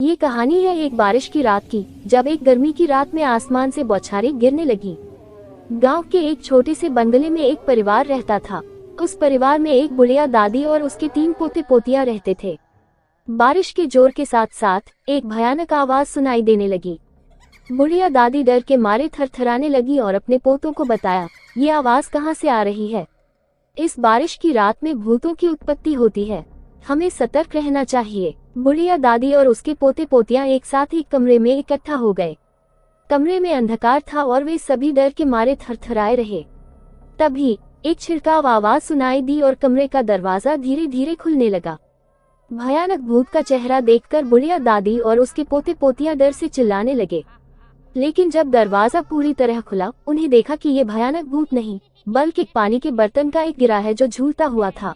ये कहानी है एक बारिश की रात की, जब एक गर्मी की रात में आसमान से बौछारें गिरने लगी। गांव के एक छोटे से बंगले में एक परिवार रहता था। उस परिवार में एक बुढ़िया दादी और उसके 3 पोते पोतियां रहते थे। बारिश के जोर के साथ साथ एक भयानक आवाज सुनाई देने लगी। बुढ़िया दादी डर के मारे थरथराने लगी और अपने पोतों को बताया, ये आवाज कहाँ से आ रही है? इस बारिश की रात में भूतों की उत्पत्ति होती है, हमें सतर्क रहना चाहिए। बुढ़िया दादी और उसके पोते पोतियां एक साथ एक कमरे में इकट्ठा हो गए। कमरे में अंधकार था और वे सभी डर के मारे थरथराए रहे। तभी एक छिड़काव आवाज सुनाई दी और कमरे का दरवाजा धीरे धीरे खुलने लगा। भयानक भूत का चेहरा देखकर बुढ़िया दादी और उसके पोते पोतियां डर से चिल्लाने लगे। लेकिन जब दरवाजा पूरी तरह खुला, उन्हें देखा कि ये भयानक भूत नहीं, बल्कि पानी के बर्तन का एक गिरा है जो झूलता हुआ था।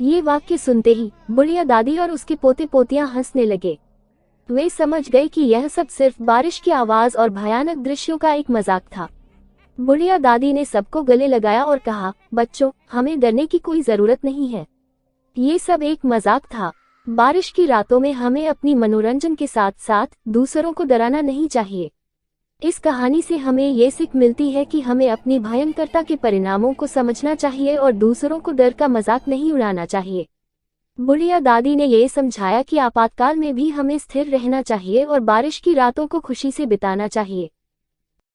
ये वाक्य सुनते ही बुढ़िया दादी और उसके पोते पोतियां हंसने लगे। वे समझ गए कि यह सब सिर्फ बारिश की आवाज और भयानक दृश्यों का एक मजाक था। बुढ़िया दादी ने सबको गले लगाया और कहा, बच्चों, हमें डरने की कोई जरूरत नहीं है, ये सब एक मजाक था। बारिश की रातों में हमें अपनी मनोरंजन के साथ साथ दूसरों को डराना नहीं चाहिए। इस कहानी से हमें ये सीख मिलती है कि हमें अपनी भयंकरता के परिणामों को समझना चाहिए और दूसरों को डर का मजाक नहीं उड़ाना चाहिए। बुढ़िया दादी ने ये समझाया कि आपातकाल में भी हमें स्थिर रहना चाहिए और बारिश की रातों को खुशी से बिताना चाहिए।